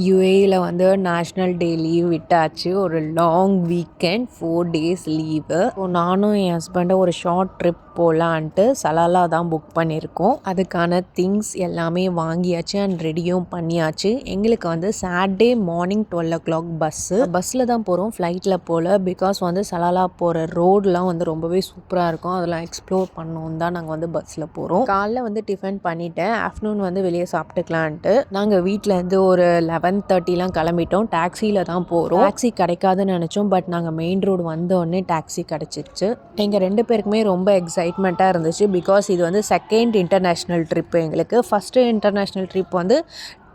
யுஏஇல வந்து national day leave விட்டாச்சு. ஒரு long weekend 4 days leave. So நானும் என் ஹஸ்பண்டும் ஒரு ஷார்ட் ட்ரிப் போகலான்ட்டு சலாலா தான் புக் பண்ணியிருக்கோம். அதுக்கான திங்ஸ் எல்லாமே வாங்கியாச்சு அண்ட் ரெடியும் பண்ணியாச்சு. எங்களுக்கு வந்து சாட்டர்டே மார்னிங் 12 o'clock பஸ்ஸில் தான் போகிறோம், ஃப்ளைட்டில் போகல. பிகாஸ் வந்து சலாலா போகிற ரோடெலாம் வந்து ரொம்பவே சூப்பராக இருக்கும், அதெல்லாம் எக்ஸ்ப்ளோர் பண்ணணும் தான் நாங்கள் வந்து பஸ்ஸில் போகிறோம். காலைல வந்து டிஃபன் பண்ணிட்டேன், ஆஃப்டர்நூன் வந்து வெளியே சாப்பிட்டுக்கலான்ட்டு நாங்கள் வீட்டிலேருந்து ஒரு 11:30 கிளம்பிட்டோம். டாக்ஸியில் தான் போகிறோம். டாக்ஸி கிடைக்காதுன்னு நினச்சோம், பட் நாங்கள் மெயின் ரோடு வந்தோடனே டாக்ஸி கிடச்சிருச்சு. எங்கள் 2 பேருக்குமே ரொம்ப எக்ஸைட்மெண்ட்டாக இருந்துச்சு. பிகாஸ் இது வந்து செகண்ட் இன்டர்நேஷ்னல் ட்ரிப்பு எங்களுக்கு. ஃபஸ்ட்டு இன்டர்நேஷ்னல் ட்ரிப் வந்து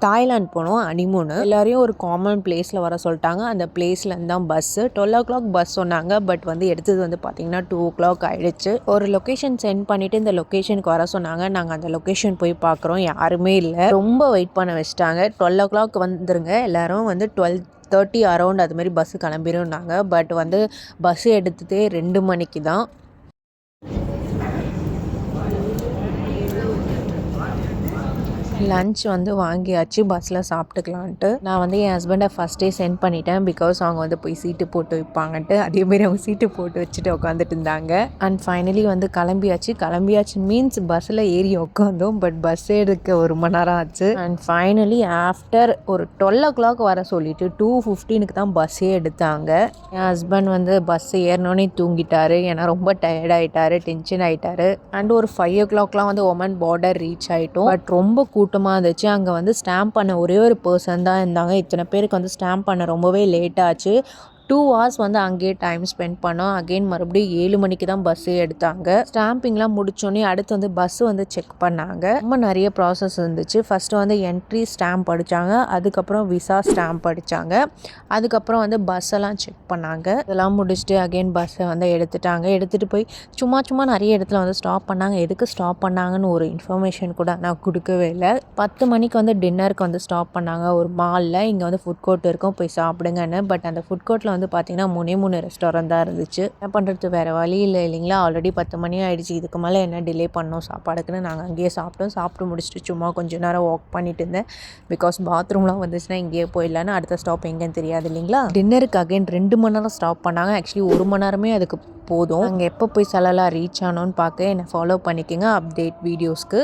தாய்லாந்து போனோம், ஹனிமூனு. எல்லாரையும் ஒரு காமன் பிளேஸில் வர சொல்லிட்டாங்க. அந்த பிளேஸ்லேருந்து தான் பஸ்ஸு 12 o'clock பஸ் சொன்னாங்க. பட் வந்து எடுத்தது வந்து பார்த்திங்கன்னா 2 o'clock ஆகிடுச்சு. ஒரு லொக்கேஷன் சென்ட் பண்ணிவிட்டு இந்த லொக்கேஷனுக்கு வர சொன்னாங்க. நாங்கள் அந்த லொக்கேஷன் போய் பார்க்குறோம், யாருமே இல்லை. ரொம்ப வெயிட் பண்ண வச்சிட்டாங்க. 12 o'clock வந்துருங்க, எல்லோரும் வந்து 12:30 அரௌண்ட் அதுமாரி பஸ்ஸு கிளம்பிடும்னாங்க. பட் வந்து பஸ்ஸு எடுத்ததே 2 மணிக்கு தான். லன்ச் வந்து வாங்கியாச்சு, பஸ்ஸில் சாப்பிட்டுக்கலான்ட்டு. நான் வந்து என் ஹஸ்பண்டை ஃபஸ்ட்டே சென்ட் பண்ணிட்டேன். பிகாஸ் அவங்க வந்து போய் சீட்டு போட்டு வைப்பாங்கன்ட்டு. அதேமாரி அவங்க சீட்டு போட்டு வச்சுட்டு உட்காந்துட்டு இருந்தாங்க. அண்ட் ஃபைனலி வந்து கிளம்பியாச்சு மீன்ஸ் பஸ்ஸில் ஏறி உட்காந்தோம். பட் பஸ் எடுக்க 1 மணி நேரம் ஆச்சு. அண்ட் ஃபைனலி ஆஃப்டர் ஒரு 12 o'clock வர சொல்லிவிட்டு 2:15 தான் பஸ்ஸே எடுத்தாங்க. என் ஹஸ்பண்ட் வந்து பஸ் ஏறினோடனே தூங்கிட்டாரு, ஏன்னா ரொம்ப டயர்டாகிட்டாரு, டென்ஷன் ஆகிட்டாரு. அண்ட் ஒரு 5 o'clockலாம் வந்து ஒமன் பார்டர் ரீச் ஆகிட்டோம். பட் ரொம்ப கூட்டமாக இருந்துச்சு. அங்கே வந்து ஸ்டாம்ப் பண்ண ஒரே ஒரு பர்சன் தான் இருந்தாங்க. இத்தனை பேருக்கு வந்து ஸ்டாம்ப் பண்ண ரொம்பவே லேட் ஆச்சு. 2 hours வந்து அங்கேயே டைம் ஸ்பெண்ட் பண்ணோம். அகெயின் மறுபடியும் 7 மணிக்கு தான் பஸ்ஸே எடுத்தாங்க. ஸ்டாம்பிங்லாம் முடிச்சோடனே அடுத்து வந்து பஸ்ஸு வந்து செக் பண்ணாங்க. ரொம்ப நிறைய ப்ராசஸ் இருந்துச்சு. ஃபஸ்ட்டு வந்து என்ட்ரி ஸ்டாம்ப் அடித்தாங்க, அதுக்கப்புறம் விசா ஸ்டாம்ப் அடித்தாங்க, அதுக்கப்புறம் வந்து பஸ்ஸெல்லாம் செக் பண்ணாங்க. இதெல்லாம் முடிச்சுட்டு அகெயின் பஸ்ஸை வந்து எடுத்துகிட்டு போய் சும்மா நிறைய இடத்துல வந்து ஸ்டாப் பண்ணாங்க. எதுக்கு ஸ்டாப் பண்ணாங்கன்னு ஒரு இன்ஃபர்மேஷன் கூட நான் கொடுக்கவே இல்லை. 10 மணிக்கு வந்து டின்னருக்கு வந்து ஸ்டாப் பண்ணாங்க ஒரு மாலில். இங்கே வந்து ஃபுட் கோர்ட் இருக்கும், போய் சாப்பிடுங்கன்னு. பட் அந்த ஃபுட் கோர்ட்டில் வந்து பார்த்திங்கன்னா 3 ரெஸ்டாரண்ட் தான் இருந்துச்சு. என்ன பண்ணுறது, வேறு வழி இல்லை இல்லைங்களா. ஆல்ரெடி 10 மணி ஆகிடுச்சு, இதுக்கு மேலே என்ன டிலே பண்ணோம் சாப்பாடுக்குன்னு நாங்கள் அங்கேயே சாப்பிட்டு முடிச்சுட்டு சும்மா கொஞ்சம் நேரம் வாக் பண்ணிட்டு இருந்தேன். பிகாஸ் பாத்ரூம்லாம் வந்துச்சுன்னா இங்கேயே போயிடலான்னு, அடுத்த ஸ்டாப் எங்கேன்னு தெரியாது இல்லைங்களா. டின்னருக்கு அகைன் 2 மணி நேரம் ஸ்டாப் பண்ணாங்க. ஆக்சுவலி 1 மணி நேரமே அதுக்கு போதும். அங்கே எப்போ போய் சலாலா ரீச் ஆனோன்னு பார்க்க என்னை ஃபாலோ பண்ணிக்கோங்க அப்டேட் வீடியோஸ்க்கு.